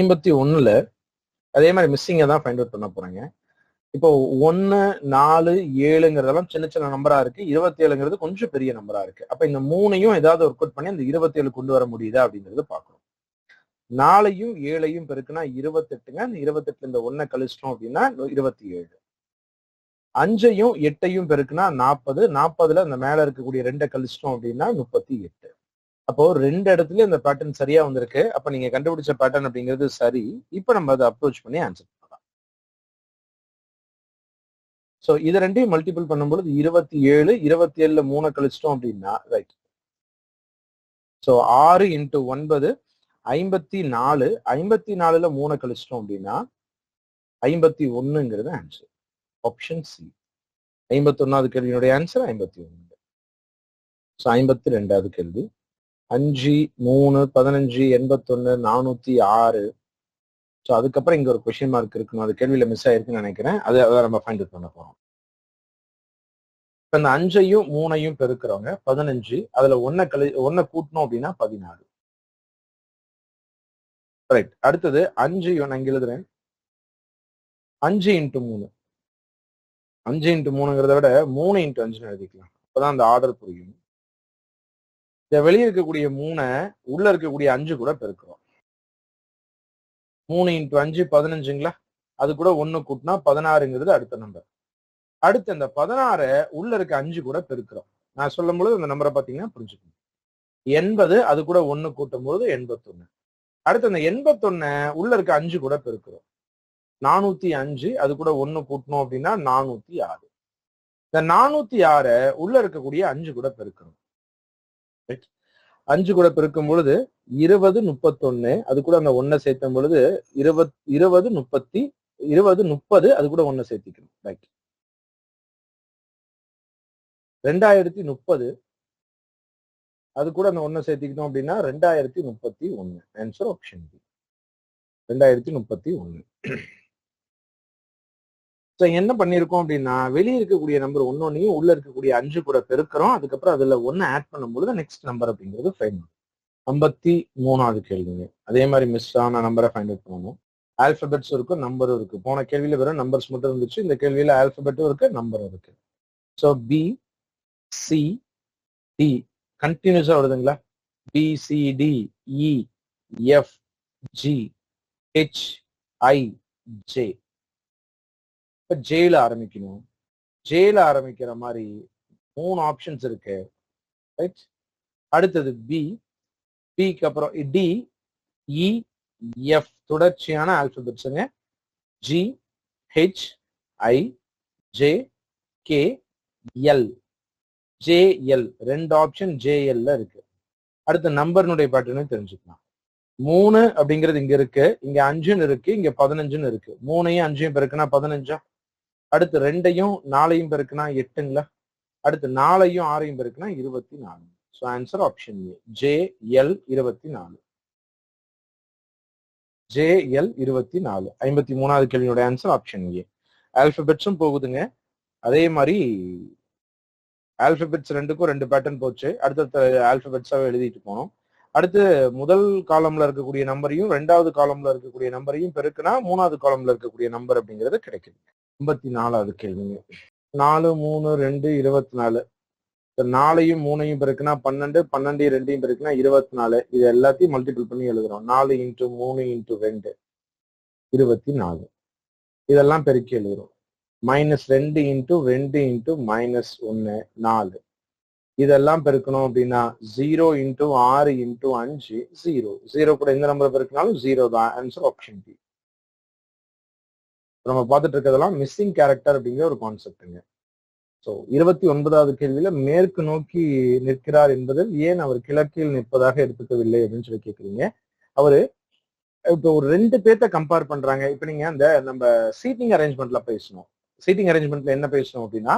51ல அதே மாதிரி மிஸ்ஸிங்கை தான் ஃபைண்ட் அவுட் பண்ண போறாங்க. இப்போ 1, 4, 7ங்கிறதெல்லாம் சின்ன சின்ன நம்பரா இருக்கு. 27ங்கிறது கொஞ்சம் பெரிய நம்பரா இருக்கு. அப்ப இந்த 3ஐயும் ஏதாவது ஒர்க் அவுட் பண்ணி அந்த 27 கொண்டு வர முடியுதா அப்படிங்கறது பார்க்கணும். 4ஐயும் 7ஐயும் பெருக்குனா 28ங்க. அந்த 28ல இந்த 1 கழிச்சிட்டோம் அப்படின்னா 27. 5ஐயும் 8ஐயும் பெருக்குனா 40. 40ல அந்த மேல இருக்கக்கூடிய 2 கழிச்சிட்டோம் அப்படின்னா 38. அப்போ 2 இடத்துல இந்த பேட்டர்ன் சரியா வந்திருக்கு. அப்ப நீங்க கண்டுபிடிச்ச பேட்டர்ன் அப்படிங்கிறது சரி. இப்ப நம்ம அதை அப்ரோச் பண்ணி ஆன்சர் பண்ணலாம். சோ இது ரெண்டையும் மல்டிபிள் பண்ணும்போது 27, 27ல 3 கழிச்சிட்டோம் அப்படின்னா ரைட். சோ 6 × 9 54. 54ல 3 கழிச்சிட்டோம் அப்படின்னா 51ங்கிறது ஆன்சர். Option C. 51வது கேள்வியினுடைய ஆன்சர் 51. ஸோ 52வது கேள்வி. 5, 3, 15, 81, 406. ஸோ அதுக்கப்புறம் இங்க ஒரு கொஸ்டின் மார்க் இருக்கணும். அது கேள்வியில மிஸ் ஆயிருக்குன்னு நினைக்கிறேன். அதை நம்ம ஃபைண்ட் அவுட் பண்ண போறோம். இப்ப இந்த 5ஐயும் 3ஐயும் பெருக்கிறவங்க 15. அதுல 1 கூட்டணும் அப்படின்னா 16. ரைட். அடுத்தது 5 நான் இங்க எழுதுறேன். 5 × 3. 5 × 3ங்கிறத விட 3 × 5 எழுதிக்கலாம். அப்பதான் அந்த ஆர்டர் புரியும். இந்த வெளியே இருக்கக்கூடிய 3 உள்ள இருக்கக்கூடிய 5 கூட பெருக்கிறோம். 3 × 5 15ங்களா? அது கூட 1 கூட்டினா 16ங்கிறது அடுத்த நம்பர். அடுத்து அந்த 16 உள்ள இருக்க 5 கூட பெருக்கிறோம். நான் சொல்லும் பொழுது அந்த நம்பரை பாத்தீங்கன்னா புரிஞ்சுக்கணும். 80 அது கூட 1 கூட்டும் போது 81. அடுத்து அந்த 81 உள்ள இருக்க 5 கூட பெருக்கிறோம். 405 அது கூட 1 கூட்டணும் அப்படின்னா 406. இந்த 406 உள்ள இருக்கக்கூடிய 5 கூட பெருக்கிறோம். 5 கூட பெருக்கும் பொழுது 20, 31. அது கூட அந்த 1 சேர்த்தும் பொழுது 20, 30 அது கூட 1 சேர்த்திக்கணும். ரைட். 2030 அது கூட அந்த 1 சேர்த்திக்கணும் அப்படின்னா 2031. Answer option B. 2031. என்ன பண்ணிருக்கோம் அப்படின்னா வெளியே இருக்கக்கூடிய நம்பர் 1 உள்ள இருக்கக்கூடிய 5 கூட பெருக்கிறோம். அதுக்கப்புறம் அதுல 1 ஆட் பண்ணும்போது நெக்ஸ்ட் நம்பர் அப்படிங்கிறது ஃபைண்ட். 53வது கேள்விங்க. அதே மாதிரி மிஸ் ஆன நம்பரை ஃபைண்ட் அவுட் பண்ணணும். ஆல்பபெட்ஸ் இருக்கும், நம்பரும் இருக்கு. போன கேள்வியில வெறும் நம்பர்ஸ் மட்டும் இருந்துச்சு. இந்த கேள்வியில ஆல்பபெட்டும் இருக்கு, நம்பரும் இருக்கு. ஸோ பி, சி, டி கண்டினியூஸா வருதுங்களா? B, C, D, E, F, G, H, I, J. இப்ப ஜேல ஆரம்பிக்கணும். ஜேல ஆரம்பிக்கிற மாதிரி 3 ஆப்ஷன்ஸ் இருக்கு. ரைட். அடுத்தது பி, பிக்கு அப்புறம் டி, இ, எஃப் தொடர்ச்சியான ஆல்பபெட்ஸுங்க. G, H, I, J, K, L. J L 2 option ஜேஎல்ல இருக்கு. அடுத்த நம்பர்னுடைய பேட்டர்னும் தெரிஞ்சுக்கலாம். 3 அப்படிங்கிறது இங்க இருக்கு, இங்க 5ன்னு இருக்கு, இங்க 15ன்னு இருக்கு. 3ஐயும் 5ஐயும் பெருக்குனா 15. அடுத்து 2ஐயும் 4ஐயும் பெருக்குனா 8ங்களா? அடுத்து 4ஐயும் 6ஐயும் பெருக்குனா 24. So answer option A. J L 24. J L 24. 53வது கேள்வியோட ஆன்சர் ஆப்ஷன் ஏ. ஆல்பபெட்ஸும் போகுதுங்க. அதே மாதிரி ஆல்பபெட்ஸ் 2க்கும் 2 பேட்டர்ன் போச்சு. அடுத்த ஆல்பபெட்ஸாவே எழுதிட்டு போனோம். அடுத்து முதல் காலம்ல இருக்கக்கூடிய நம்பரையும் 2வது காலம்ல இருக்கக்கூடிய நம்பரையும் பெருக்குனா 3வது காலம்ல இருக்கக்கூடிய நம்பர் அப்படிங்கிறது கிடைக்குது. 54வது கேள்விங்க. 4, 3, 2, 24. 4ஐயும் 3ஐயும் பெருக்குனா 12, 12 2ஐயும் பெருக்குனா 24. இது எல்லாத்தையும் மல்டிபிள் பண்ணி எழுதுறோம். 4 × 3 × 2 24. இதெல்லாம் பெருக்கி எழுதுறோம். -2 × 2 × -1 4. இதெல்லாம் பெருக்கணும் அப்படின்னா 0 × 6 × 5 0. 0 கூட எந்த நம்பர் பெருக்கினாலும் 0 தான். Answer option B. நம்ம பார்த்துட்டு இருக்கிறதெல்லாம் மிஸ்ஸிங் கேரக்டர் அப்படிங்கிற ஒரு கான்செப்டுங்க. ஸோ 29வது கேள்வியில மேற்கு நோக்கி நிற்கிறார் என்பதில் ஏன் அவர் கிழக்கில் நிற்பதாக எடுத்துக்கவில்லை அப்படின்னு சொல்லி கேட்குறீங்க. அவரு இப்போ ஒரு 2 பேர்த்த கம்பேர் பண்றாங்க. இப்ப நீங்க அந்த நம்ம சீட்டிங் அரேஞ்ச்மெண்ட்ல பேசணும். சீட்டிங் அரேஞ்ச்மெண்ட்ல என்ன பேசணும் அப்படின்னா,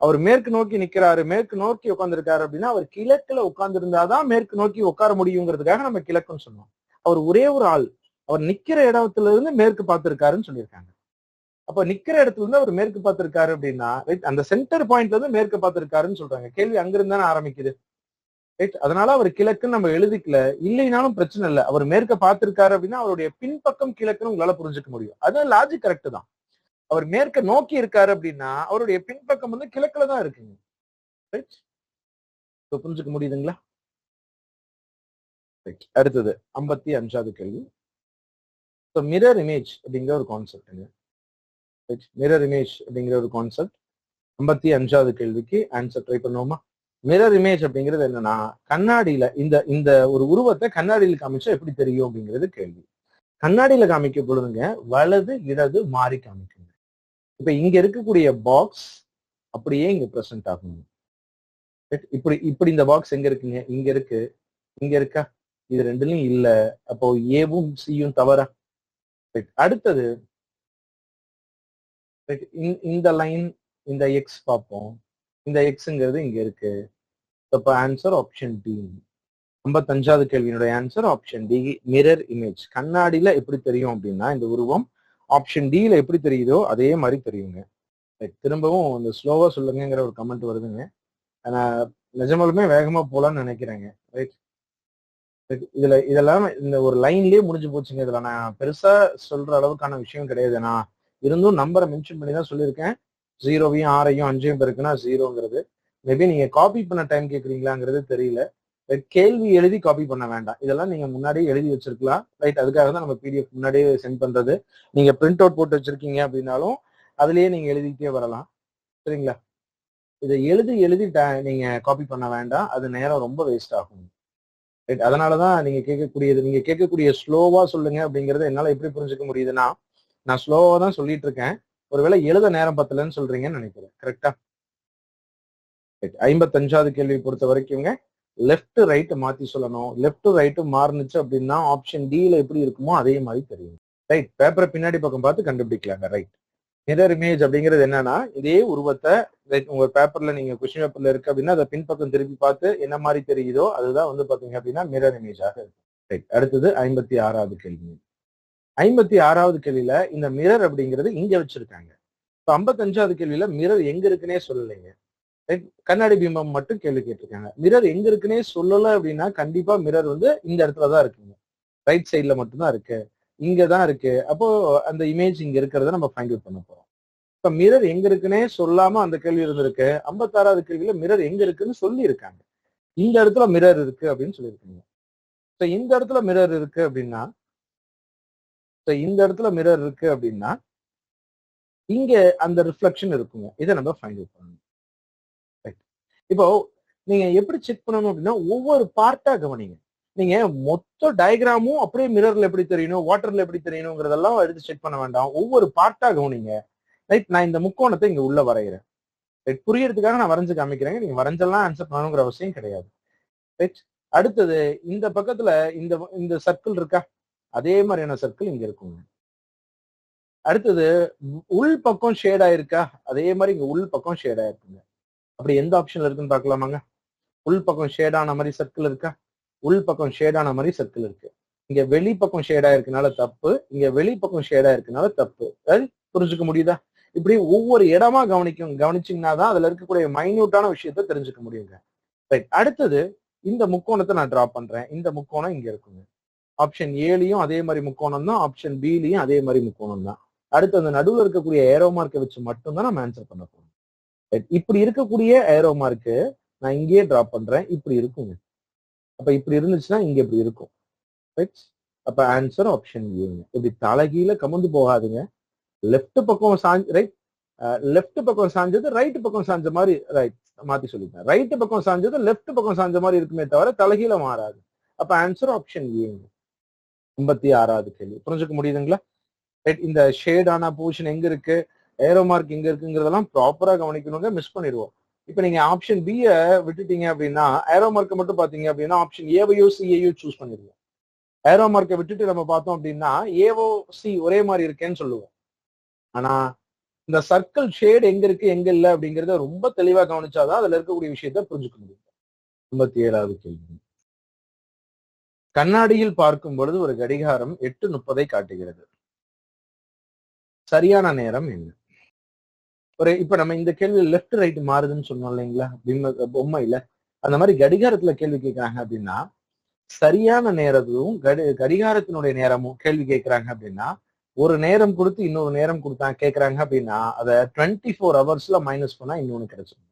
அவர் மேற்கு நோக்கி நிக்கிறாரு, மேற்கு நோக்கி உட்கார்ந்துருக்காரு அப்படின்னா அவர் கிழக்குல உட்கார்ந்து இருந்தாதான் மேற்கு நோக்கி உட்கார முடியுங்கிறதுக்காக நம்ம கிழக்குன்னு சொன்னோம். அவர் ஒரே ஒரு ஆள், அவர் நிக்கிற இடத்துல இருந்து மேற்கு பார்த்திருக்காருன்னு சொல்லியிருக்காங்க. அப்ப நிக்கிற இடத்துல இருந்து அவர் மேற்கு பார்த்திருக்காரு அப்படின்னா அந்த சென்டர் பாயிண்ட்ல இருந்து மேற்கு பார்த்திருக்காருன்னு சொல்றாங்க. கேள்வி அங்கிருந்து தானே ஆரம்பிக்குது. ரைட். அதனால அவர் கிழக்குன்னு நம்ம எழுதிக்கல, இல்லைனாலும் பிரச்சனை இல்லை. அவர் மேற்க பார்த்திருக்காரு அப்படின்னா அவருடைய பின்பக்கம் கிழக்குன்னு உங்களால புரிஞ்சுக்க முடியும். அதான் லாஜிக் கரெக்ட் தான். அவர் மேற்க நோக்கி இருக்காரு அப்படின்னா அவருடைய பின்பக்கம் வந்து கிழக்குல தான் இருக்குங்க. ரைட். புரிஞ்சுக்க முடியுதுங்களா? ரைட். அடுத்தது 55வது கேள்வி. மிரர் இமேஜ் அப்படிங்கிற ஒரு கான்செப்ட்ங்க. மிரர் இமேஜ் அப்படிங்கிற ஒரு கான்செப்ட். 55வது கேள்விக்கு ஆன்சர் ட்ரை பண்ணுவோமா? மிரர் இமேஜ் அப்படிங்கிறது என்னன்னா, கண்ணாடியில இந்த இந்த ஒரு உருவத்தை கண்ணாடியில காமிச்சா எப்படி தெரியும் அப்படிங்கிறது கேள்வி. கண்ணாடியில காமிக்க பொழுதுங்க வலது இடது மாறி காமிக்குங்க. இப்ப இங்க இருக்கக்கூடிய பாக்ஸ் அப்படியே இங்க பிரசன்ட் ஆகும். இப்படி இப்படி இந்த பாக்ஸ் எங்க இருக்குங்க? இங்க இருக்கு. இங்க இருக்கா? இது ரெண்டுலயும் இல்ல. அப்போ ஏவும் சியும் தவறா? அடுத்தது இந்த லைன், இந்த எக்ஸ் பார்ப்போம். இந்த எக்ஸ்ங்கிறது இங்க இருக்கு. அப்ப ஆன்சர் ஆப்ஷன் டி. 55வது கேள்வியினுடைய answer option D, mirror image. கண்ணாடியில எப்படி தெரியும் அப்படின்னா இந்த உருவம் ஆப்ஷன் டில எப்படி தெரியுதோ அதே மாதிரி தெரியுங்க. திரும்பவும் இந்த ஸ்லோவா சொல்லுங்கிற ஒரு கமெண்ட் வருதுங்க. ஆனா நிஜமாலுமே வேகமா போலான்னு நினைக்கிறேங்க. ரைட். இதெல்லாம் இந்த ஒரு லைன்லயே முடிஞ்சு போச்சுங்க. இதுல நான் பெருசா சொல்ற அளவுக்கான விஷயம் கிடையாது. நான் இருந்தும் நம்பரை மென்ஷன் பண்ணி தான் சொல்லியிருக்கேன். 0வையும் 6ஐயும் 5ஐயும் பெருக்குனா 0ங்கிறது. மேபி நீங்க காப்பி பண்ண டைம் கேட்குறீங்களாங்கிறது தெரியல. கேள்வி எழுதி காப்பி பண்ண வேண்டாம். இதெல்லாம் நீங்க முன்னாடியே எழுதி வச்சிருக்கலாம். ரைட். அதுக்காக தான் நம்ம பிடிஎஃப் முன்னாடியே சென்ட் பண்றது. நீங்க பிரிண்ட் அவுட் போட்டு வச்சிருக்கீங்க அப்படின்னாலும் அதுலயே நீங்க எழுதிக்கிட்டே வரலாம். சரிங்களா? இதை எழுதி எழுதி நீங்க காப்பி பண்ண வேண்டாம். அது நேரம் ரொம்ப வேஸ்ட் ஆகும். ரைட். அதனாலதான் நீங்க கேட்கக்கூடிய ஸ்லோவா சொல்லுங்க அப்படிங்கறத என்னால எப்படி புரிஞ்சுக்க முடியுதுன்னா, நான் ஸ்லோவா தான் சொல்லிட்டு இருக்கேன். ஒருவேளை எழுத நேரம் பத்தலன்னு சொல்றீங்கன்னு நினைக்கிறேன். கரெக்டா? 55வது கேள்வி பொறுத்த வரைக்கும்ங்க லெஃப்ட் ரைட் மாத்தி சொல்லணும். லெஃப்ட் ரைட் மாறுனுச்சு அப்படின்னா ஆப்ஷன் டில எப்படி இருக்குமோ அதே மாதிரி தெரியும். ரைட். பேப்பரை பின்னாடி பக்கம் பார்த்து கண்டுபிடிக்கலாங்க. ரைட். மிரர் இமேஜ் அப்படிங்கிறது என்னன்னா, இதே உருவத்தை உங்க பேப்பர்ல நீங்க கொஸ்டின் பேப்பர்ல இருக்கு அப்படின்னா அதை பின்பக்கம் திருப்பி பார்த்து என்ன மாதிரி தெரியுதோ அதுதான் வந்து பாத்தீங்க அப்படின்னா மிரர் இமேஜாக இருக்கும். ரைட். அடுத்தது 56வது கேள்வி. 56வது கேள்வியில இந்த மிரர் அப்படிங்கிறது இங்க வச்சிருக்காங்க. இப்போ 55வது கேள்வியில மிரர் எங்க இருக்குன்னே சொல்லலைங்க. கண்ணாடி பிம்பம் மட்டும் கேள்வி கேட்டிருக்காங்க. மிரர் எங்க இருக்குன்னே சொல்லல அப்படின்னா கண்டிப்பா மிரர் வந்து இந்த இடத்துலதான் இருக்குங்க. ரைட் சைட்ல மட்டும்தான் இருக்கு. இங்கதான் இருக்கு. அப்போ அந்த இமேஜ் இங்க இருக்கிறத நம்ம ஃபைண்ட் அவுட் பண்ண போறோம். இப்ப மிரர் எங்க இருக்குன்னே சொல்லாம அந்த கேள்வி இருந்திருக்கு. 56வது கேள்வியில மிரர் எங்க இருக்குன்னு சொல்லி இருக்காங்க. இந்த இடத்துல மிரர் இருக்கு அப்படின்னு சொல்லியிருக்காங்க. இந்த இடத்துல மிரர் இருக்கு அப்படின்னா இங்க அந்த ரிஃப்ளெக்ஷன் இருக்குங்க. இதை நம்ம ஃபைண்ட் அவுட் பண்ணணும். இப்போ நீங்க எப்படி செக் பண்ணணும் அப்படின்னா ஒவ்வொரு பார்ட்டா கவனிங்க. நீங்க மொத்த டயக்ராமும் அப்படியே மிரர்ல எப்படி தெரியணும், வாட்டர்ல எப்படி தெரியணுங்கிறதெல்லாம் எடுத்து செக் பண்ண வேண்டாம். ஒவ்வொரு பார்ட்டா கவனிங்க. ரைட். நான் இந்த முக்கோணத்தை இங்க உள்ள வரைகிறேன். ரைட். புரியறதுக்காக நான் வரைஞ்சு காமிக்கிறேன். நீங்க வரைஞ்செல்லாம் ஆன்சர் பண்ணணுங்கிற அவசியம் கிடையாது. ரைட். அடுத்தது இந்த பக்கத்துல இந்த இந்த சர்க்கிள் இருக்கா, அதே மாதிரியான சர்க்கிள் இங்க இருக்குங்க. அடுத்தது உள் பக்கம் ஷேட் ஆயிருக்கா, அதே மாதிரி இங்க உள் பக்கம் ஷேட் ஆயிருக்குங்க. அப்படி எந்த ஆப்ஷன்ல இருக்குன்னு பாக்கலாமாங்க? உள் பக்கம் ஷேடான மாதிரி சர்க்கிள் இருக்கா, உள் பக்கம் ஷேடான மாதிரி சர்க்கிள் இருக்கு. இங்க வெளி பக்கம் ஷேடா இருக்கனால தப்பு, இங்க வெளி பக்கம் ஷேடா இருக்கனால தப்பு. புரிஞ்சுக்க முடியுதா? இப்படி ஒவ்வொரு இடமா கவனிச்சீங்கன்னா தான் அதுல இருக்கக்கூடிய மைன்யூட்டான விஷயத்த தெரிஞ்சுக்க முடியுங்க. ரைட். அடுத்தது இந்த முக்கோணத்தை நான் டிரா பண்றேன். இந்த முக்கோணம் இங்க இருக்குங்க. ஆப்ஷன் ஏலையும் அதே மாதிரி முக்கோணம் தான், ஆப்ஷன் பிலையும் அதே மாதிரி முக்கோணம் தான். அடுத்து அந்த நடுவில் இருக்கக்கூடிய ஏரோ மார்க்கை வச்சு மட்டும்தான் நம்ம ஆன்சர் பண்ண போறோம். இப்படி இருக்கக்கூடிய ஏரோ மார்க்கு நான் இங்கேயே டிரா பண்றேன். இப்படி இருக்குங்க. அப்ப இப்படி இருந்துச்சுன்னா இங்க இப்படி இருக்கும். ரைட். அப்ப ஆன்சர் ஆப்ஷன் ஏங்க. இப்படி தலைகீழ கமந்து போகாதுங்க. லெஃப்ட் பக்கம் ரைட், லெஃப்ட் பக்கம் சாஞ்சது ரைட் பக்கம் சாஞ்ச மாதிரி, ரைட் மாத்தி சொல்லிட்டேன். ரைட் பக்கம் சாஞ்சது லெஃப்ட் பக்கம் சாஞ்ச மாதிரி இருக்குமே தவிர தலைகீழ மாறாது. அப்ப ஆன்சர் ஆப்ஷன் ஏங்க. 56வது கேள்வி. புரிஞ்சுக்க முடியுதுங்களா? ரைட். இந்த ஷேடான பொசிஷன் எங்க இருக்கு, ஏரோ மார்க் எங்க இருக்குங்கிறதெல்லாம் ப்ராப்பரா கவனிக்கணுங்க. மிஸ் பண்ணிடுவோம். இப்ப நீங்க ஆப்ஷன் பி விட்டுட்டீங்க அப்படின்னா ஏரோ மார்க்கை மட்டும் பாத்தீங்க அப்படின்னா ஆப்ஷன் ஏவையோ சிஐயோ சூஸ் பண்ணிடுவோம். ஏரோ மார்க்கை விட்டுட்டு நம்ம பார்த்தோம் அப்படின்னா ஏவோ சி ஒரே மாதிரி இருக்கேன்னு சொல்லுவோம். ஆனா இந்த சர்க்கிள் ஷேட் எங்க இருக்கு எங்க இல்ல அப்படிங்கறத ரொம்ப தெளிவா கவனிச்சாதான் அதுல இருக்கக்கூடிய விஷயத்த புரிஞ்சுக்க முடியும். 57வது கேள்வி. கண்ணாடியில் பார்க்கும் பொழுது ஒரு கடிகாரம் 8:30 காட்டுகிறது. சரியான நேரம் என்ன? இப்ப நம்ம இந்த கேள்வி லெஃப்ட் ரைட் மாறுதுன்னு சொன்னோம் இல்லைங்களா பொம்மையில. அந்த மாதிரி கடிகாரத்துல கேள்வி கேட்கிறாங்க அப்படின்னா சரியான நேரமும் கடிகாரத்தினுடைய நேரமும் கேள்வி கேட்கிறாங்க அப்படின்னா ஒரு நேரம் கொடுத்து இன்னொரு நேரம் கேட்கறாங்க அப்படின்னா அதை 24 ஹவர்ஸ்ல மைனஸ் பண்ணா இன்னொன்னு கிடைச்சிடும்.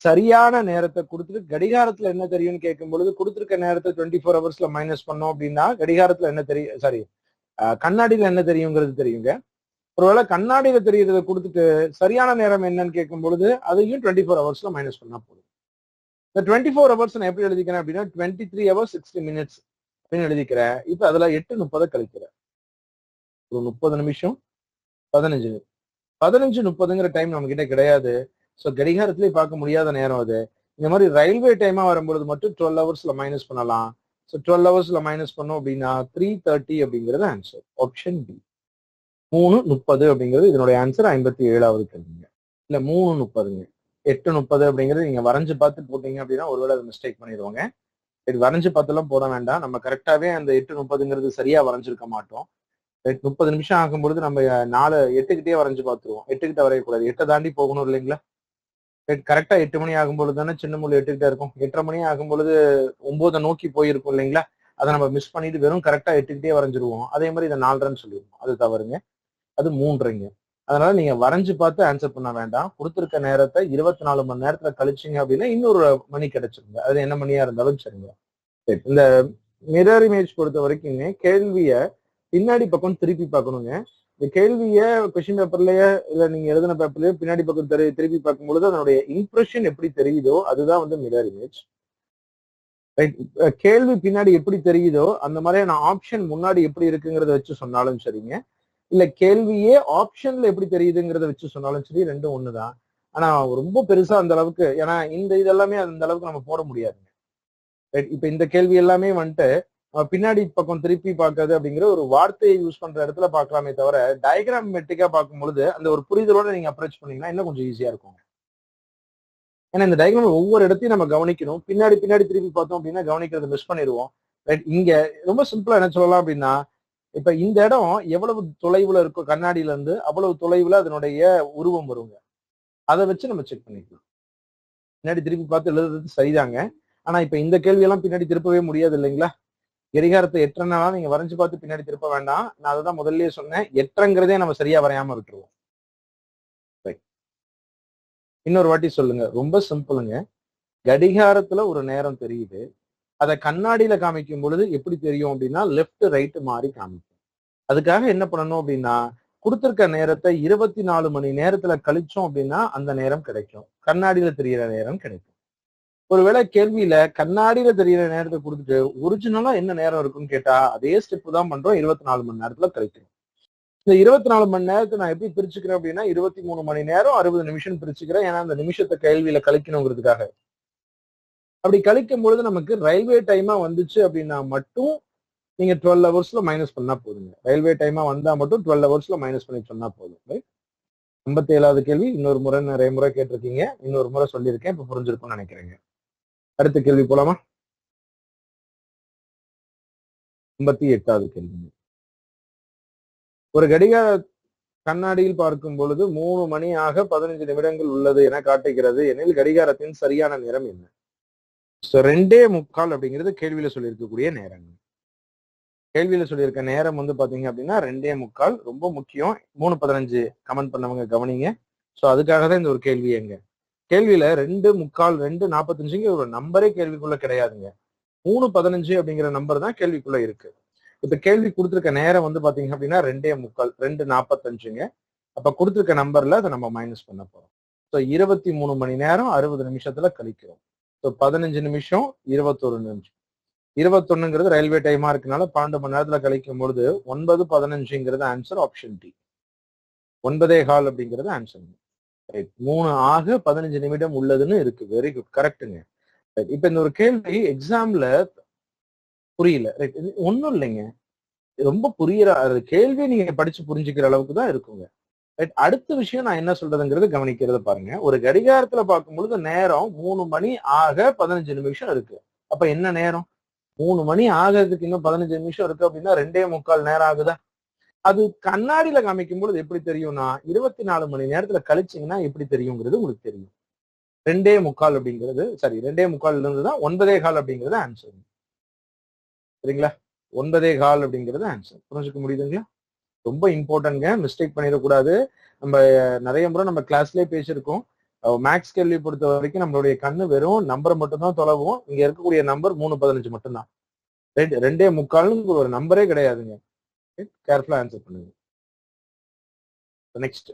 சரியான நேரத்தை கொடுத்துட்டு கடிகாரத்துல என்ன தெரியும்னு கேட்கும் பொழுது கொடுத்துருக்க நேரத்தை 24 ஹவர்ஸ்ல மைனஸ் பண்ணோம் அப்படின்னா கடிகாரத்துல என்ன தெரியும், சாரி கண்ணாடியில என்ன தெரியுங்கிறது தெரியுங்க. ஒருவேளை கண்ணாடியில தெரியறதை கொடுத்துட்டு சரியான நேரம் என்னன்னு கேட்கும் பொழுது அதையும் 24 ஹவர்ஸ்ல மைனஸ் பண்ணா போதும். இந்த 24 ஹவர்ஸ் நான் எப்படி எழுதிக்கிறேன் அப்படின்னா 23 ஹவர்ஸ் 60 மினிட்ஸ் அப்படின்னு எழுதிக்கிறேன். இப்ப அதுல 8:30 கழிக்கிறேன். ஒரு 30 நிமிஷம் 15:30ங்கிற டைம் நம்ம கிட்ட கிடையாது. ஸோ கடிகாரத்திலே பார்க்க முடியாத நேரம் அது. இந்த மாதிரி ரயில்வே டைமா வரும்பொழுது மட்டும் 12 ஹவர்ஸ்ல மைனஸ் பண்ணலாம். ஸோ 12 ஹவர்ஸ்ல மைனஸ் பண்ணோம் அப்படின்னா 3:30 அப்படிங்கிறது ஆன்சர். ஆப்ஷன் பி 3:30 அப்படிங்கிறது இதனுடைய ஆன்சர். 57வது கேள்விங்க. இல்ல 3:30ங்க. 8:30 அப்படிங்கிறது நீங்க வரைஞ்சு பார்த்து போட்டீங்க அப்படின்னா ஒருவேளை அதை மிஸ்டேக் பண்ணிடுவாங்க. இது வரைஞ்சு பார்த்துலாம் போட வேண்டாம். நம்ம கரெக்டாவே அந்த 8:30ங்கிறது சரியா வரைஞ்சிருக்க மாட்டோம். 30 நிமிஷம் ஆகும்பொழுது நம்ம 8கிட்டே வரைஞ்சு பார்த்துருவோம். 8கிட்ட வரையக்கூடாது, 8 தாண்டி போகணும் இல்லைங்களா. கரெக்டா 8 மணி ஆகும்பொழுது தானே சின்ன முள் 8கிட்ட இருக்கும். 8:30 மணி ஆகும்பொழுது 9 நோக்கி போயிருக்கும் இல்லைங்களா. அதை நம்ம மிஸ் பண்ணிட்டு வெறும் கரெக்டா 8கிட்டே வரைஞ்சிருவோம். அதே மாதிரி இதை 4:30ன்னு சொல்லிடுவோம். அது தவறுங்க. அது 3:30ங்க. அதனால நீங்க வரைஞ்சு பார்த்து ஆன்சர் பண்ண வேண்டாம். கொடுத்துருக்க நேரத்தை 24 மணி நேரத்துல கழிச்சிங்க அப்படின்னா இன்னொரு மணி கிடைச்சிருங்க. அது என்ன மணியா இருந்தாலும் சரிங்க. இந்த மிரர் இமேஜ் பொறுத்த வரைக்குங்க கேள்விய பின்னாடி பக்கம் திருப்பி பார்க்கணுங்க. இந்த கேள்விய கொஸ்டின் பேப்பர்லயே இல்ல நீங்க எழுதின பேப்பர்லயே பின்னாடி பக்கம் திருப்பி பார்க்கும்பொழுது அதனுடைய இம்ப்ரெஷன் எப்படி தெரியுதோ அதுதான் வந்து மிரர் இமேஜ். கேள்வி பின்னாடி எப்படி தெரியுதோ அந்த மாதிரியான ஆப்ஷன் முன்னாடி எப்படி இருக்குங்கிறத வச்சு சொன்னாலும் சரிங்க. இல்ல கேள்வியே ஆப்ஷன்ல எப்படி தெரியுதுங்கிறத வச்சு சொன்னாலும் சரி, ரெண்டும் ஒண்ணுதான். ஆனா ரொம்ப பெருசா அந்த அளவுக்கு, ஏன்னா இந்த இதெல்லாமே அந்த அளவுக்கு நம்ம போட முடியாதுங்க. இப்ப இந்த கேள்வி எல்லாமே வந்துட்டு பின்னாடி பக்கம் திருப்பி பார்க்கறது அப்படிங்கிற ஒரு வார்த்தையை யூஸ் பண்ற இடத்துல பார்க்கலாமே தவிர டயக்ராம் மெட்ரிக்கா பார்க்கும் பொழுது அந்த ஒரு புரிதலோட நீங்க அப்ரோச் பண்ணீங்கன்னா இன்னும் கொஞ்சம் ஈஸியா இருக்கும். ஏன்னா இந்த டயக்ராம் ஒவ்வொரு இடத்தையும் நம்ம கவனிக்கணும். பின்னாடி திருப்பி பார்த்தோம் அப்படின்னா கவனிக்கிறத மிஸ் பண்ணிடுவோம். இங்க ரொம்ப சிம்பிளா என்ன சொல்லலாம் அப்படின்னா, இப்ப இந்த இடம் எவ்வளவு தொலைவுல இருக்கும் கண்ணாடியில இருந்து அவ்வளவு தொலைவுல அதனுடைய உருவம் வருங்க. அதை வச்சு நம்ம செக் பண்ணிக்கலாம். பின்னாடி திருப்பி பார்த்து எழுதுறது சரிதாங்க. ஆனா இப்ப இந்த கேள்வி எல்லாம் பின்னாடி திருப்பவே முடியாது இல்லைங்களா. கடிகாரத்தை 8:30 நீங்க வரைஞ்சு பார்த்து பின்னாடி திருப்ப வேண்டாம். நான் அதுதான் முதல்லயே சொன்னேன். 8:30ங்கிறதே நம்ம சரியா வரையாம விட்டுருவோம். இன்னொரு வாட்டி சொல்லுங்க. ரொம்ப சிம்பிளுங்க. கடிகாரத்துல ஒரு நேரம் தெரியுது. அதை கண்ணாடியில காமிக்கும் பொழுது எப்படி தெரியும் அப்படின்னா லெஃப்ட் ரைட் மாறி காமிக்கும். அதுக்காக என்ன பண்ணணும் அப்படின்னா கொடுத்திருக்க நேரத்தை 24 மணி நேரத்துல கழிச்சோம் அப்படின்னா அந்த நேரம் கிடைக்கும். கண்ணாடியில தெரியிற நேரம் கிடைக்கும். ஒருவேளை கேள்வியில கண்ணாடியில தெரியிற நேரத்தை கொடுத்துட்டு ஒரிஜினலா என்ன நேரம் இருக்குன்னு கேட்டா அதே ஸ்டெப் தான் பண்றோம். 24 மணி நேரத்துல கழிக்கிறோம். இந்த 24 மணி நேரத்தை நான் எப்படி பிரிச்சுக்கிறேன் அப்படின்னா 23 மணி நேரம் 60 நிமிஷம் பிரிச்சுக்கிறேன். ஏன்னா அந்த நிமிஷத்தை கேள்வியில கழிக்கணுங்கிறதுக்காக. அப்படி கழிக்கும் பொழுது நமக்கு ரயில்வே டைமா வந்துச்சு அப்படின்னா மட்டும் நீங்க 12 ஹவர்ஸ்ல மைனஸ் பண்ணா போதுங்க. ரயில்வே டைமா வந்தா மட்டும் 12 ஹவர்ஸ்ல மைனஸ் பண்ணி சொன்னா போதும். 57வது கேள்வி இன்னொரு முறை நிறைய முறை கேட்டிருக்கீங்க. இன்னொரு முறை சொல்லியிருக்கேன். இப்ப புரிஞ்சிருக்கும்னு நினைக்கிறேங்க. அடுத்த கேள்வி போலாமா? 58வது கேள்வி. ஒரு கடிகார கண்ணாடியில் பார்க்கும் பொழுது 3 மணி ஆக 15 நிமிடங்கள் உள்ளது என காட்டுகிறது எனில் கடிகாரத்தின் சரியான நேரம் என்ன? 2:45 அப்படிங்கிறது கேள்வியில சொல்லியிருக்கக்கூடிய நேரம். கேள்வியில சொல்லியிருக்க நேரம் வந்து பாத்தீங்க அப்படின்னா 2:45 ரொம்ப முக்கியம். 3:15 கமெண்ட் பண்ணவங்க கவனிங்க. சோ அதுக்காக தான் இந்த ஒரு கேள்வி. எங்க கேள்வியில 2:45 2:45 ஒரு நம்பரே கேள்விக்குள்ள கிடையாதுங்க. 3:15 அப்படிங்கிற நம்பர் தான் கேள்விக்குள்ள இருக்கு. இப்ப கேள்வி கொடுத்திருக்க நேரம் வந்து பாத்தீங்க அப்படின்னா 2:45 2:45ங்க. அப்ப கொடுத்திருக்க நம்பர்ல அதை நம்ம மைனஸ் பண்ண போறோம். ஸோ 23 மணி நேரம் 60 நிமிஷத்துல கழிக்கிறோம். ஸோ 15 நிமிஷம் 21 நிமிஷம். 21ங்கிறது ரயில்வே டைமா இருக்கனால 12 மணி நேரத்துல கழிக்கும் பொழுது 9:15ங்கிறது ஆன்சர். ஆப்ஷன் டி 9:15 அப்படிங்கிறது ஆன்சர். 3 ஆக 15 நிமிடம் உள்ளதுன்னு இருக்கு. வெரி குட், கரெக்டுங்க. இப்ப இந்த ஒரு கேள்வி எக்ஸாம்ல புரியல, ரைட்? ஒன்னும் இல்லைங்க, ரொம்ப புரியற கேள்வி நீங்க படிச்சு புரிஞ்சுக்கிற அளவுக்கு தான் இருக்குங்க. ரைட். அடுத்த விஷயம் நான் என்ன சொல்றதுங்கிறது கவனிக்கிறத பாருங்க. ஒரு கடிகாரத்துல பார்க்கும் பொழுது நேரம் 3 மணி ஆக 15 நிமிஷம் இருக்கு. அப்ப என்ன நேரம்? 3 மணி ஆகிறதுக்கு இன்னும் 15 நிமிஷம் இருக்கு அப்படின்னா 2:45 நேரம் ஆகுதா? அது கண்ணாடியில காமிக்கும் பொழுது எப்படி தெரியும்னா 24 மணி நேரத்துல கழிச்சீங்கன்னா எப்படி தெரியுங்கிறது உங்களுக்கு தெரியும். 2.25 அப்படிங்கிறது சரி 2.25 இருந்துதான் 9.25 அப்படிங்கிறது ஆன்சர். சரிங்களா? 9.25 அப்படிங்கிறது ஆன்சர். புரிஞ்சுக்க முடியுதுங்களா? ரொம்ப இம்பார்ட்டன்ட்ங்க, மிஸ்டேக் பண்ணிடக்கூடாது. நம்ம நிறைய முறை நம்ம கிளாஸ்லயே பேசியிருக்கோம். மேக்ஸ் கேள்வி பொறுத்த வரைக்கும் நம்மளுடைய கண்ணு வெறும் நம்பரை மட்டும் தான் தொலைவும். இங்க இருக்கக்கூடிய நம்பர் 3.15 மட்டும்தான். 2.25 ஒரு நம்பரே கிடையாதுங்க. கேர்ஃபுல்லா ஆன்சர் பண்ணுங்க. நெக்ஸ்ட்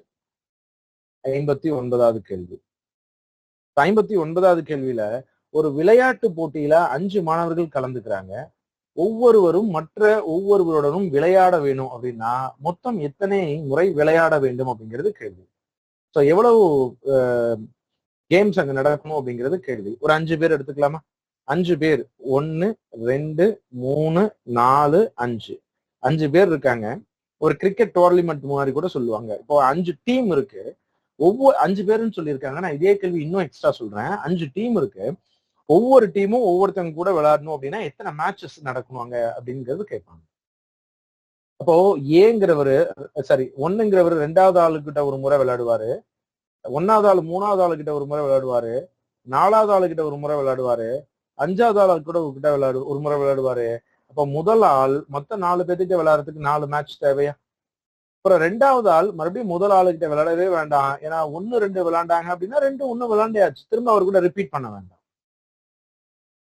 59வது கேள்வி. 59வது கேள்வியில ஒரு விளையாட்டு போட்டியில 5 மாணவர்கள் கலந்துக்கிறாங்க. ஒவ்வொருவரும் மற்ற ஒவ்வொருவருடனும் விளையாட வேணும் அப்படின்னா மொத்தம் எத்தனை முறை விளையாட வேண்டும் அப்படிங்கிறது கேள்வி. ஸோ எவ்வளவு கேம்ஸ் அங்க நடக்கணும் அப்படிங்கிறது கேள்வி. ஒரு 5 பேர் எடுத்துக்கலாமா? 5 பேர் 1 2 3 4 5 5 பேர் இருக்காங்க. ஒரு கிரிக்கெட் டோர்னமெண்ட் மாதிரி கூட சொல்லுவாங்க. இப்போ 5 டீம் இருக்கு. ஒவ்வொரு 5 பேருன்னு சொல்லியிருக்காங்க. நான் இதே கேள்வி இன்னும் எக்ஸ்ட்ரா சொல்றேன். 5 டீம் இருக்கு. ஒவ்வொரு டீமும் ஒவ்வொருத்தங்க கூட விளையாடணும் அப்படின்னா எத்தனை மேட்சஸ் நடக்கணுங்க அப்படிங்கிறது கேட்பாங்க. அப்போ ஏங்கிறவரு சரி 1ங்கிறவரு 2வது ஆளுகிட்ட ஒரு முறை விளையாடுவாரு, 1வது ஆளு 3வது ஆளுகிட்ட ஒரு முறை விளையாடுவாரு, 4வது ஆளுகிட்ட ஒரு முறை விளையாடுவாரு, 5வது ஆளு கூட ஒரு முறை விளையாடுவாரு. அப்போ முதல் ஆள் மொத்த 4 பேர்கிட்ட விளையாடுறதுக்கு 4 மேட்ச் தேவையா? அப்புறம் 2வது ஆள் மறுபடியும் முதல் ஆளுகிட்ட விளையாடவே வேண்டாம். ஏன்னா 1 2 விளையாண்டாங்க அப்படின்னா 2 1 விளையாண்டியாச்சு. திரும்ப அவர் கூட ரிப்பீட் பண்ண வேண்டாம்.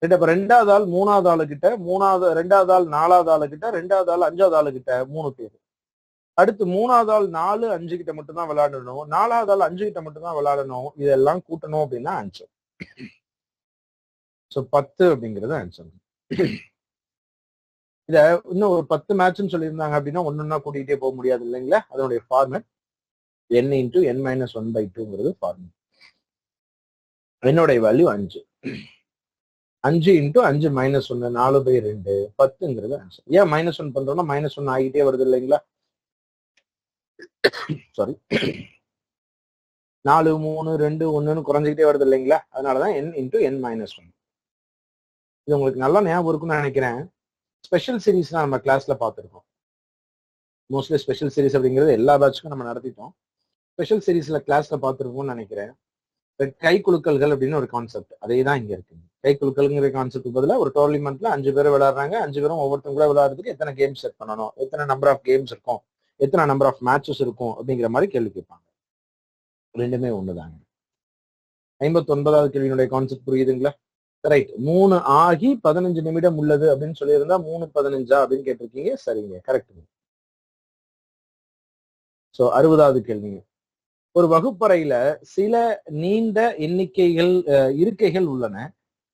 இப்ப 2வது ஆள் 3வது ஆளுகிட்ட, 2வது ஆள் 4வது ஆளுகிட்ட, 2வது ஆள் 5வது ஆளுகிட்ட 3 பேர். அடுத்து 3வது ஆள் 4 5 கிட்ட மட்டும் தான் விளையாடணும். 4வது ஆள் 5 கிட்ட மட்டும் தான் விளையாடணும். இதெல்லாம் கூட்டணும் அப்படின்னா ஆன்சர். சோ 10 அப்படிங்கிறது ஆன்சர். இத இன்னும் ஒரு 10 மேட்ச்னு சொல்லியிருந்தாங்க அப்படின்னா ஒன்னொன்னா கூட்டிகிட்டே போக முடியாது இல்லைங்களா? அதனுடைய format n into n minus 1/2ங்கிறது ஃபார்மேட். என்னுடைய வேல்யூ 5. 5 into 5 minus 1 4/2 10ங்கிறது ஆன்சர். ஏன் -1 பண்றோம்னா -1 ஆகிட்டே வருது இல்லைங்களா? சாரி 4 3 2 1ன்னு குறைஞ்சிக்கிட்டே வருது இல்லைங்களா? அதனாலதான் n into n minus 1. இது உங்களுக்கு நல்லா ஞாபகம் இருக்கும்னு நினைக்கிறேன். ஸ்பெஷல் சீரீஸ் நம்ம கிளாஸ்ல பார்த்துருக்கோம். மோஸ்ட்லி ஸ்பெஷல் சீரீஸ் அப்படிங்கிறது எல்லா பேட்சுக்கும் நம்ம நடத்திட்டோம். ஸ்பெஷல் சீரீஸ்ல கிளாஸ்ல பார்த்துருக்கோம்னு நினைக்கிறேன். கை குலுக்கல்கள் அப்படின்னு ஒரு கான்செப்ட் அதே தான் இங்க இருக்கு. கை குலுக்கல்ங்கிற கான்செப்ட் பதிலா ஒரு டோர்னமெண்ட்ல 5 பேர் விளையாடுறாங்க. 5 பேரும் ஒவ்வொருத்தவங்க கூட விளையாடுறதுக்கு எத்தனை கேம் செட் பண்ணணும், எத்தனை நம்பர் ஆஃப் கேம்ஸ் இருக்கும், எத்தனை நம்பர் ஆஃப் மேட்சஸ் இருக்கும் அப்படிங்கிற மாதிரி கேள்வி கேட்பாங்க. ரெண்டுமே ஒண்ணுதாங்க. 59வது கேள்வியினுடைய கான்செப்ட் புரியுதுங்களா? ரைட். 3 ஆகி 15 நிமிடம் உள்ளது அப்படின்னு சொல்லியிருந்தா 3:15 அப்படின்னு கேட்டிருக்கீங்க. சரிங்க, கரெக்ட். சோ 60வது கேள்விங்க. ஒரு வகுப்பறையில சில நீண்ட இருக்கைகள் உள்ளன.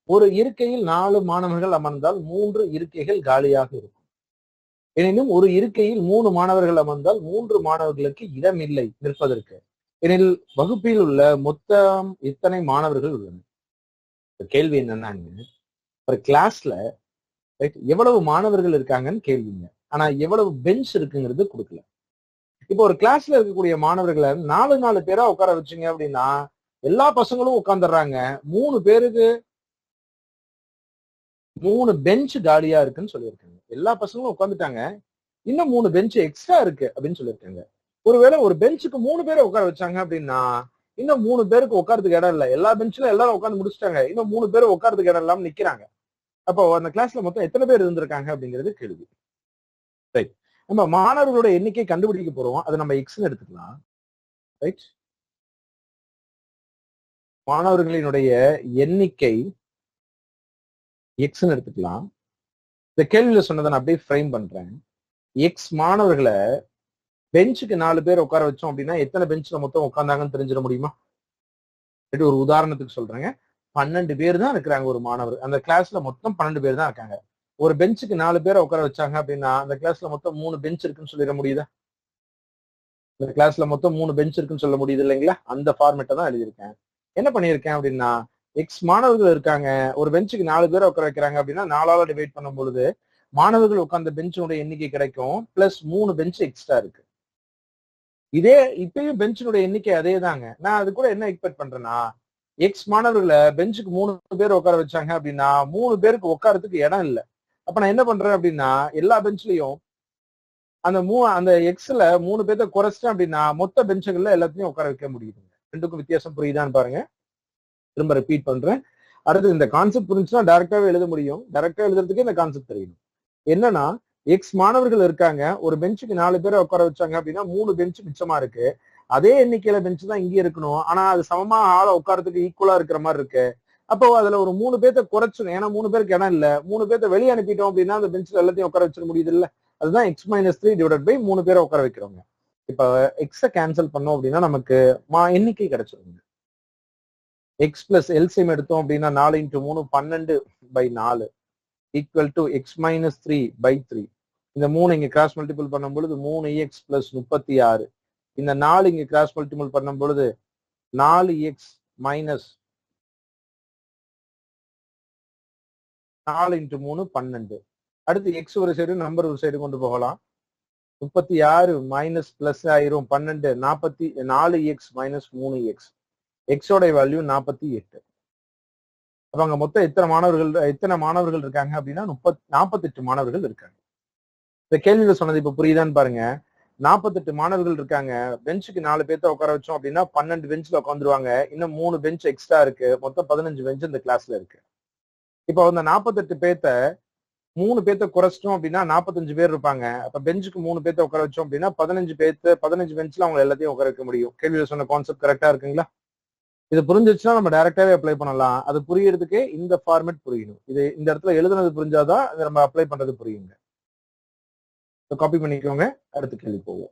ஒரு இருக்கையில் 4 மாணவர்கள் அமர்ந்தால் 3 இருக்கைகள் காலியாக இருக்கும். எனினும் ஒரு இருக்கையில் 3 மாணவர்கள் அமர்ந்தால் 3 மாணவர்களுக்கு இடம் இல்லை நிற்பதற்கு. எனில் வகுப்பில் உள்ள மொத்தம் எத்தனை மாணவர்கள் உள்ளனர்? கேள்வி என்னன்னாங்க, ஒரு கிளாஸ்ல எவ்வளவு மாணவர்கள் இருக்காங்கன்னு கேள்விங்க. ஆனா எவ்வளவு பெஞ்ச் இருக்குங்கிறது கொடுக்கல. இப்போ ஒரு கிளாஸ்ல இருக்கக்கூடிய மாணவர்களை 4 பேரா உட்கார வச்சுங்க அப்படின்னா எல்லா பசங்களும் உட்கார்ந்துடுறாங்க. 3 பேருக்கு 3 பெஞ்ச் காலியா இருக்குன்னு சொல்லியிருக்காங்க. எல்லா பசங்களும் உட்காந்துட்டாங்க. இன்னும் 3 பெஞ்ச் எக்ஸ்ட்ரா இருக்கு அப்படின்னு சொல்லியிருக்காங்க. ஒருவேளை ஒரு பெஞ்சுக்கு 3 பேரை உட்கார வச்சாங்க அப்படின்னா இன்னும் 3 பேருக்கு உட்காரதுக்கு இடம் இல்லை. எல்லா பெஞ்ச்ல எல்லாரும் உட்காந்து முடிச்சிட்டாங்க. இன்னும் 3 பேர் உட்காரதுக்கு இடம் இல்லாம நிக்கிறாங்க. அப்போ அந்த கிளாஸ்ல மொத்தம் எத்தனை பேர் இருந்திருக்காங்க அப்படிங்கிறது கேள்வி. ரைட். நம்ம மாணவர்களோட எண்ணிக்கை கண்டுபிடிக்க போறோம். அதை நம்ம எக்ஸ்ன்னு எடுத்துக்கலாம். ரைட். மாணவர்களினுடைய எண்ணிக்கை எக்ஸ்ன்னு எடுத்துக்கலாம். இந்த கேள்வியில சொன்னதை நான் அப்படியே ஃப்ரேம் பண்றேன். எக்ஸ் மாணவர்களை பெஞ்சுக்கு 4 பேர் உட்கார வச்சோம் அப்படின்னா எத்தனை பெஞ்ச்ல மொத்தம் உட்கார்ந்தாங்கன்னு தெரிஞ்சிட முடியுமா? ஒரு உதாரணத்துக்கு சொல்றேங்க. 12 பேர் தான் இருக்கிறாங்க ஒரு மாணவர். அந்த கிளாஸ்ல மொத்தம் 12 பேர் தான் இருக்காங்க. ஒரு பெஞ்சுக்கு 4 பேரை உட்கார வச்சாங்க அப்படின்னா அந்த கிளாஸ்ல மொத்தம் 3 பெஞ்ச் இருக்குன்னு சொல்லிட முடியுதா? இந்த கிளாஸ்ல மொத்தம் 3 பெஞ்ச் இருக்குன்னு சொல்ல முடியுது இல்லைங்களா? அந்த ஃபார்மேட்டை தான் எழுதியிருக்கேன். என்ன பண்ணியிருக்கேன் அப்படின்னா எக்ஸ் மாணவர்கள் இருக்காங்க. ஒரு பெஞ்சுக்கு 4 பேரை உட்கார வைக்கிறாங்க அப்படின்னா 4ஆல டிவைட் பண்ணும் பொழுது மாணவர்கள் உட்கார்ந்த பெஞ்சோட எண்ணிக்கை கிடைக்கும். பிளஸ் 3 பெஞ்ச் எக்ஸ்ட்ரா இருக்கு. இதே இப்பயும் பெஞ்சினுடைய எண்ணிக்கை அதே தாங்க. நான் அது கூட என்ன எக்ஸ்பெக்ட் பண்றேன்னா எக்ஸ் மாணவர்களை பெஞ்சுக்கு 3 பேர் உட்கார வச்சாங்க அப்படின்னா 3 பேருக்கு உட்காரத்துக்கு இடம் இல்லை. அப்ப நான் என்ன பண்றேன் அப்படின்னா எல்லா பெஞ்ச்லயும் அந்த எக்ஸ்ல 3 பேர்த்த குறைச்சிட்டேன் அப்படின்னா மொத்த பெஞ்சுகள்ல எல்லாத்தையும் உட்கார வைக்க முடியுது. ரெண்டுக்கும் வித்தியாசம் புரியுதான்னு பாருங்க. திரும்ப ரிப்பீட் பண்றேன். அடுத்து இந்த கான்செப்ட் புரிஞ்சுன்னா டைரக்டாவே எழுத முடியும். டைரக்டா எழுதுறதுக்கே இந்த கான்செப்ட் தெரியணும். என்னன்னா எக்ஸ் மாணவர்கள் இருக்காங்க, ஒரு பெஞ்சுக்கு 4 பேரை உட்கார வச்சாங்க அப்படின்னா 3 பெஞ்ச் மிச்சமா இருக்கு. அதே எண்ணிக்கையில பெஞ்ச் தான் இங்கே இருக்கணும். ஆனா அது சமமா ஆளை உட்காரத்துக்கு ஈக்குவலா இருக்கிற மாதிரி இருக்கு. அப்போ அதுல ஒரு 3 பேர்த்த குறைச்சிடும். ஏன்னா 3 பேருக்கு இடம் இல்ல. 3 பேர்த்த வெளியே அனுப்பிட்டோம் அப்படின்னா அந்த பெஞ்ச்ல எல்லாத்தையும் உட்கார வச்சிட முடியுது இல்ல. அதுதான் x-3 டிவைடட் பை 3 பேரை உட்கார வைக்கிறோங்க. இப்ப எக்ஸ கேன்சல் பண்ணோம் அப்படின்னா நமக்கு எண்ணிக்கை கிடைச்சிருங்க. எக்ஸ் பிளஸ் எல்சிஎம் எடுத்தோம் அப்படின்னா 4 × 3 12/4 ஈக்குவல் டு x-3/3. இந்த 3 இங்க கிராஸ் மல்டிபிள் பண்ணும் பொழுது 3x + 36. இந்த 4 இங்க கிராஸ் மல்டிபிள் பண்ணும் பொழுது 4x - 4 × 3 12. அடுத்து எக்ஸ் ஒரு சைடு நம்பர் ஒரு சைடு கொண்டு போகலாம். 36 மைனஸ் பிளஸ் ஆயிரும் 12 4x - 3x. எக்ஸோட வேல்யூ 48. அப்ப அங்க மொத்தம் எத்தனை மாணவர்கள் இருக்காங்க அப்படின்னா 48 மாணவர்கள் இருக்காங்க. இந்த கேள்வியில சொன்னது இப்ப புரியுதான்னு பாருங்க. 48 மாணவர்கள் இருக்காங்க. பெஞ்சுக்கு 4 பேர்த்த உட்கார வச்சோம் அப்படின்னா 12 பெஞ்ச்ல உட்காந்துருவாங்க. இன்னும் 3 பெஞ்ச் எக்ஸ்ட்ரா இருக்கு. மொத்தம் 15 பெஞ்ச் இந்த கிளாஸ்ல இருக்கு. இப்போ அந்த 48 பேர்த்த 3 பேர்த்த குறைச்சிட்டோம் அப்படின்னா 45 பேர் இருப்பாங்க. அப்ப பெஞ்சுக்கு 3 பேர்த்த உட்கார வச்சோம் அப்படின்னா 15 பெஞ்ச்ல அவங்க எல்லாத்தையும் உட்கார வைக்க முடியும். கேள்வியில சொன்ன கான்செப்ட் கரெக்டா இருக்குங்களா? இது புரிஞ்சிச்சுன்னா நம்ம டைரக்டாவே அப்ளை பண்ணலாம். அது புரியறதுக்கே இந்த ஃபார்மேட் புரியணும். இது இந்த இடத்துல எழுதுனது புரிஞ்சாதான் நம்ம அப்ளை பண்றது புரியுங்க. காப்பி பண்ணிக்கோங்க. அடுத்த கேள்வி போவோம்.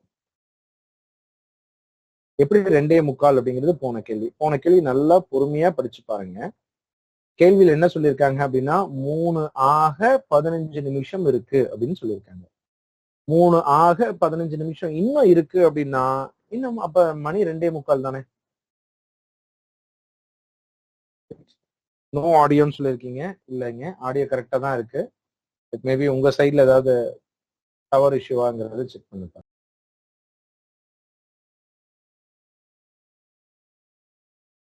எப்படி 2.25 அப்படிங்கிறது போன கேள்வி நல்லா பொறுமையா படிச்சு பாருங்க. கேள்வியில் என்ன சொல்லியிருக்காங்க அப்படின்னா 3 ஆக 15 நிமிஷம் இருக்கு அப்படின்னு சொல்லியிருக்காங்க. 3 ஆக 15 நிமிஷம் இன்னும் இருக்கு அப்படின்னா இன்னும் அப்ப மணி 2.25 தானே. நோ ஆடியோன்னு சொல்லியிருக்கீங்க. இல்லைங்க, ஆடியோ கரெக்டா தான் இருக்கு. மேபி உங்க சைட்ல ஏதாவது டவர் இஷ்யூவாங்கிறது செக் பண்ணுங்க.